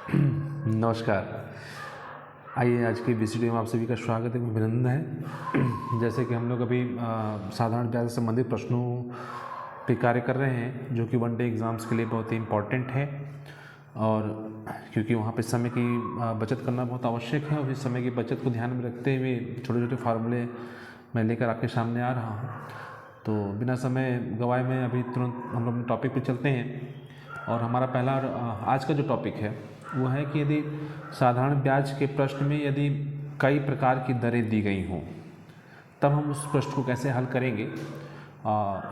नमस्कार। आइए आज की वीडियो में आप सभी का स्वागत है, अभिनंदन है। जैसे कि हम लोग अभी साधारण ब्याज से संबंधित प्रश्नों पे कार्य कर रहे हैं, जो कि वन डे एग्ज़ाम्स के लिए बहुत ही इम्पॉर्टेंट है। और क्योंकि वहाँ पे समय की बचत करना बहुत आवश्यक है, और इस समय की बचत को ध्यान में रखते हुए छोटे छोटे फार्मूले मैं लेकर आपके सामने आ रहा हूँ। तो बिना समय गवाए मैं अभी तुरंत हम लोग टॉपिक पे चलते हैं। और हमारा पहला आज का जो टॉपिक है वो है कि यदि साधारण ब्याज के प्रश्न में यदि कई प्रकार की दरें दी गई हों, तब हम उस प्रश्न को कैसे हल करेंगे।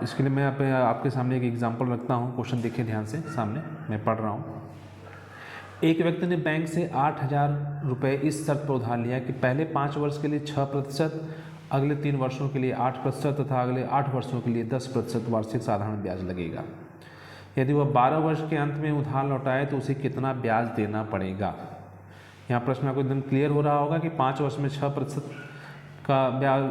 इसके लिए मैं आपके सामने एक एग्जांपल रखता हूँ। क्वेश्चन देखिए ध्यान से, सामने मैं पढ़ रहा हूँ। एक व्यक्ति ने बैंक से 8,000 रुपये इस शर्त पर उधार लिया कि पहले 5 वर्ष के लिए 6%, अगले 3 वर्षों के लिए 8% तथा अगले 8 वर्षों के लिए 10% वार्षिक साधारण ब्याज लगेगा। यदि वह 12 वर्ष के अंत में उधार लौटाए तो उसे कितना ब्याज देना पड़ेगा। यहाँ प्रश्न आपको एकदम क्लियर हो रहा होगा कि 5 वर्ष में 6% का ब्याज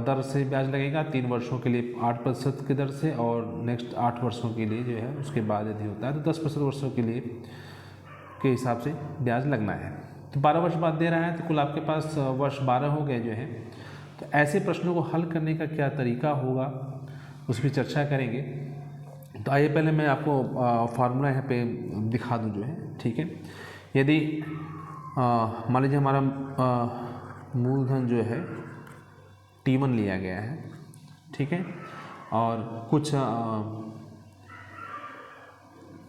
दर से ब्याज लगेगा, 3 वर्षों के लिए 8% की दर से, और नेक्स्ट 8 वर्षों के लिए जो है उसके बाद यदि होता है तो 10% वर्षों के लिए के हिसाब से ब्याज लगना है। तो 12 वर्ष बाद दे रहा है तो कुल आपके पास वर्ष 12 हो गए जो है। तो ऐसे प्रश्नों को हल करने का क्या तरीका होगा उस पर चर्चा करेंगे। तो आइए पहले मैं आपको फार्मूला यहाँ पे दिखा दूँ जो है, ठीक है। यदि मान लीजिए हमारा मूलधन जो है T1 लिया गया है, ठीक है, और कुछ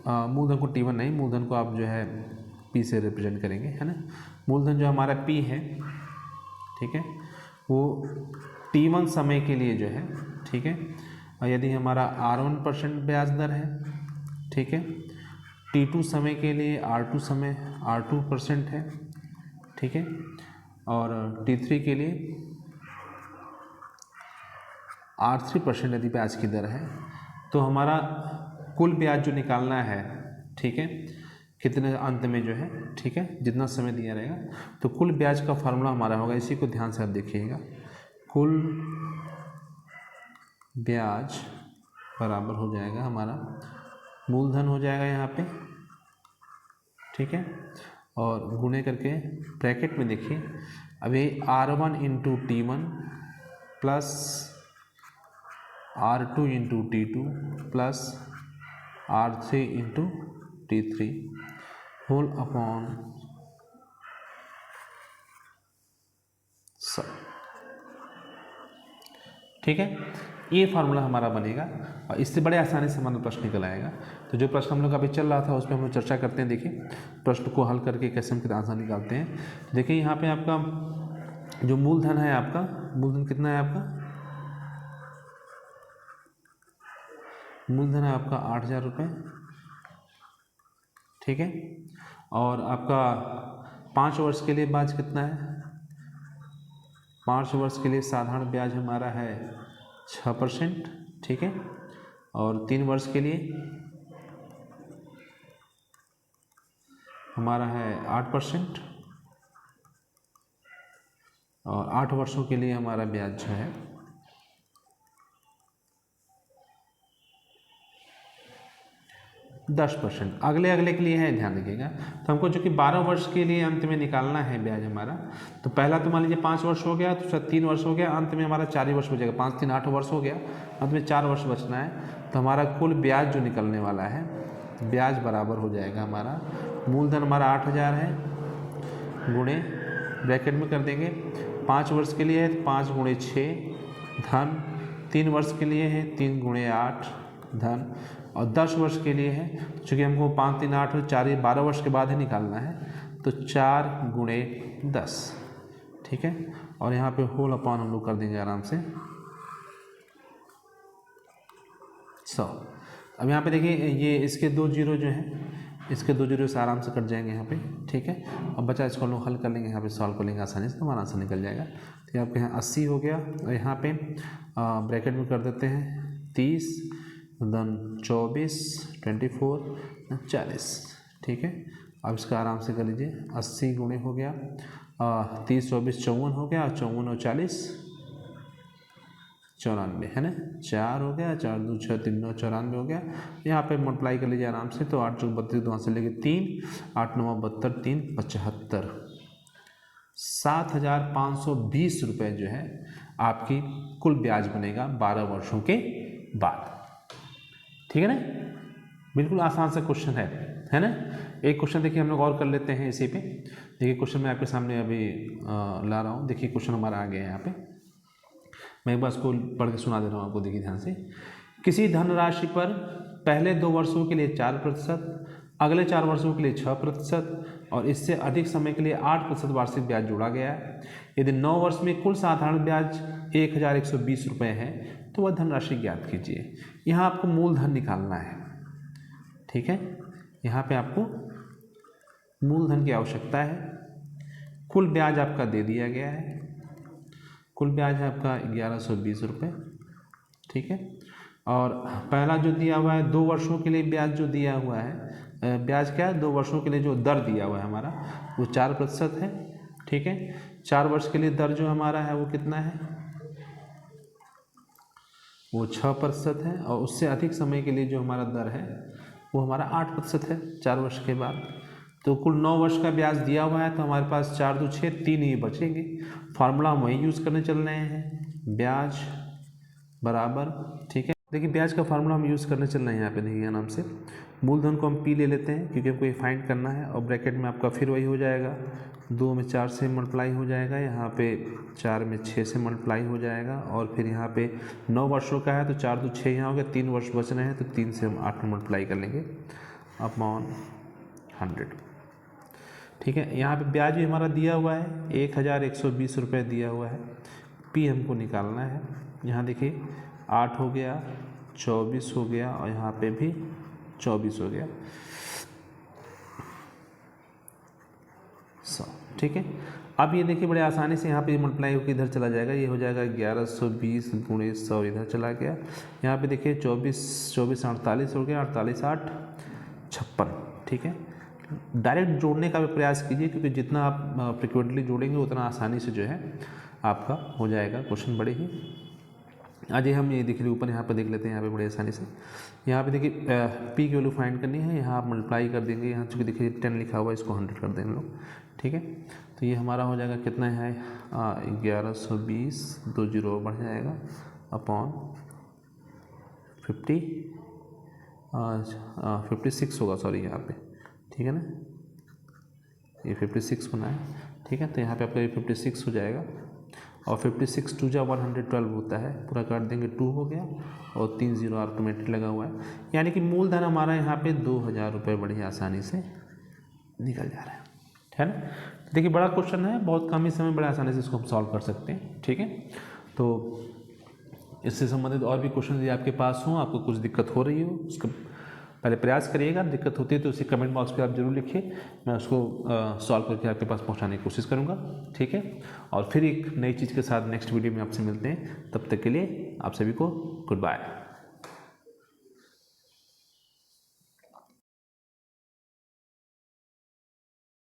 मूलधन को T1 नहीं, मूलधन को आप जो है P से रिप्रेजेंट करेंगे, है ना। मूलधन जो हमारा P है, ठीक है, वो T1 समय के लिए जो है, ठीक है, और यदि हमारा R1% ब्याज दर है, ठीक है, T2 समय के लिए R2% है, ठीक है, और T3 के लिए R3% यदि ब्याज की दर है, तो हमारा कुल ब्याज जो निकालना है, ठीक है, कितने अंत में जो है, ठीक है, जितना समय दिया रहेगा, तो कुल ब्याज का फार्मूला हमारा होगा, इसी को ध्यान से आप देखिएगा। कुल ब्याज बराबर हो जाएगा हमारा मूलधन हो जाएगा यहाँ पे, ठीक है, और गुणे करके ब्रैकेट में देखिए, अभी R1 into T1 plus R2 into T2 plus R3 into T3 whole upon सब, ठीक है। ये फार्मूला हमारा बनेगा और इससे बड़े आसानी से हमारा प्रश्न निकल आएगा। तो जो प्रश्न हम लोग अभी चल रहा था उस पर हम लोग चर्चा करते हैं। देखिए प्रश्न को हल करके कैसे हम कितना आसान निकालते हैं। देखिए यहाँ पे आपका जो मूलधन है, आपका मूलधन कितना है, आपका मूलधन है आपका 8,000 रुपये, ठीक है, और आपका 5 वर्ष के लिए ब्याज कितना है, 5 वर्ष के लिए साधारण ब्याज हमारा है 6%, ठीक है, और 3 वर्ष के लिए हमारा है 8%, और 8 वर्षों के लिए हमारा ब्याज जो है 10%। अगले के लिए है, ध्यान रखिएगा। तो हमको जो कि 12 वर्ष के लिए अंत में निकालना है ब्याज हमारा, तो पहला तो मान लीजिए 5 वर्ष हो गया, तो 3 वर्ष हो गया, अंत में हमारा 4 ही वर्ष बचेगा, 5 3 8 वर्ष हो गया, अंत में 4 वर्ष बचना है। तो हमारा कुल ब्याज जो निकलने वाला है, ब्याज बराबर हो जाएगा हमारा मूलधन हमारा 8,000 है, गुणे ब्रैकेट में कर देंगे 5 वर्ष के लिए है तो 5 गुणे 6 धन, 3 वर्ष के लिए है 3 गुणे 8 धन, और 10 वर्ष के लिए है, चूँकि हमको 5 3 8 4 12 वर्ष के बाद ही निकालना है, तो 4 गुणे 10, ठीक है, और यहाँ पे होल अपॉन हम लोग कर देंगे आराम से 100। अब यहाँ पे देखिए ये इसके 2 जीरो जो हैं, इसके 2 जीरो से आराम से कट जाएंगे यहाँ पे, ठीक है। अब बचा इसको हम लोग हल कर लेंगे, यहाँ पे सॉल्व कर लेंगे आसानी से, हमारा आंसर निकल जाएगा। तो आपके यहाँ 80 हो गया, और यहाँ पे ब्रैकेट में कर देते हैं 30 देन 24 24 40, ठीक है। अब इसका आराम से कर लीजिए, 80 गुणे हो गया 30 24 54 हो गया, 54 और 40 94 है ना, 4 हो गया, 4 2 6 3 9 94 हो गया। यहाँ पे मल्टीप्लाई कर लीजिए आराम से, तो 8 चौक 32, तो वहाँ से लेके 3, 8 9 72, 3 75, 7,520 रुपये जो है आपकी कुल ब्याज बनेगा 12 वर्षों के बाद। ठीक है ना, बिल्कुल आसान सा क्वेश्चन है ना। एक क्वेश्चन देखिए हम लोग और कर लेते हैं इसी पे। देखिए क्वेश्चन मैं आपके सामने अभी ला रहा हूँ। देखिए क्वेश्चन हमारा आ गया है यहाँ पे, मैं एक बार इसको पढ़ के सुना दे रहा हूँ आपको। देखिए ध्यान से, किसी धनराशि पर पहले 2 वर्षों के लिए 4%, अगले 4 वर्षों के लिए 6% और इससे अधिक समय के लिए 8% वार्षिक ब्याज जोड़ा गया है। यदि 9 वर्ष में कुल साधारण ब्याज 1,120 रुपये है तो वह धनराशि ज्ञात कीजिए। यहाँ आपको मूलधन निकालना है। ठीक है, यहाँ पे आपको मूलधन की आवश्यकता है। कुल ब्याज आपका दे दिया गया है, कुल ब्याज है आपका 1,120 रुपये। ठीक है, और पहला जो दिया हुआ है 2 वर्षों के लिए ब्याज जो दिया हुआ है, ब्याज क्या है 2 वर्षों के लिए जो दर दिया हुआ है हमारा वो 4% है। ठीक है, 4 वर्ष के लिए दर जो हमारा है वो कितना है, वो 6% है। और उससे अधिक समय के लिए जो हमारा दर है वो हमारा 8% है 4 वर्ष के बाद। तो कुल 9 वर्ष का ब्याज दिया हुआ है, तो हमारे पास 4 2 6 3 ही बचेंगे। फार्मूला हम वही यूज़ करने चल रहे हैं, ब्याज बराबर। ठीक है, देखिए ब्याज का फार्मूला हम यूज़ करने चल रहे हैं यहाँ पे। देखिए नाम से मूलधन को हम P ले लेते हैं क्योंकि हमको ये फाइंड करना है, और ब्रैकेट में आपका फिर वही हो जाएगा, 2 में 4 से मल्टीप्लाई हो जाएगा, यहाँ पे 4 में 6 से मल्टीप्लाई हो जाएगा, और फिर यहाँ पे 9 वर्षों का है तो 4 2 6 यहाँ हो गया, 3 वर्ष बच रहे हैं तो 3 से हम 8 में मल्टीप्लाई कर लेंगे अपॉन 100। ठीक है, यहाँ पे ब्याज भी हमारा दिया हुआ है 1,120 रुपये दिया हुआ है। P हमको निकालना है। यहाँ देखिए 8 हो गया, 24 हो गया, और यहाँ पे भी 24 हो गया 100। ठीक है, अब ये देखिए बड़े आसानी से यहाँ पे मल्टीप्लाई होकर इधर चला जाएगा, ये हो जाएगा 1120 गुणे 100 इधर चला गया। यहाँ पे देखिए 24 48 हो गया, 48 8 56। ठीक है, डायरेक्ट जोड़ने का भी प्रयास कीजिए क्योंकि जितना आप फ्रिक्वेंटली जोड़ेंगे उतना आसानी से जो है आपका हो जाएगा क्वेश्चन बड़े ही। आज हम ये देख लीजिए ऊपर यहाँ पे देख लेते हैं, यहाँ पे बड़े आसानी से। यहाँ पे देखिए P की वैल्यू फाइंड करनी है, यहाँ आप मल्टीप्लाई कर देंगे, यहाँ चूँकि देखिए 10 लिखा हुआ है इसको 100 कर देंगे लोग। ठीक है, तो ये हमारा हो जाएगा कितना है 1120, 2 0 बढ़ जाएगा अपॉन 56 होगा, सॉरी यहाँ पे। ठीक है ना, ये 56 होना है। ठीक है, तो यहाँ पे आपका ये 56 हो जाएगा, और 56 2 जा 112 होता है, पूरा काट देंगे 2 हो गया, और 3 0 ऑटोमेटिक लगा हुआ है, यानी कि मूलधन हमारा यहाँ पे 2,000 रुपये बड़ी आसानी से निकल जा रहा है ना। देखिए बड़ा क्वेश्चन है, बहुत कम ही समय बड़े आसानी से इसको हम सॉल्व कर सकते हैं। ठीक है, तो इससे संबंधित और भी क्वेश्चन यदि आपके पास हों, आपको कुछ दिक्कत हो रही हो, उसका पहले प्रयास करिएगा। दिक्कत होती है तो उसे कमेंट बॉक्स पे आप जरूर लिखिए, मैं उसको सॉल्व करके आपके पास पहुंचाने की कोशिश करूंगा। ठीक है, और फिर एक नई चीज़ के साथ नेक्स्ट वीडियो में आपसे मिलते हैं। तब तक के लिए आप सभी को गुड बाय।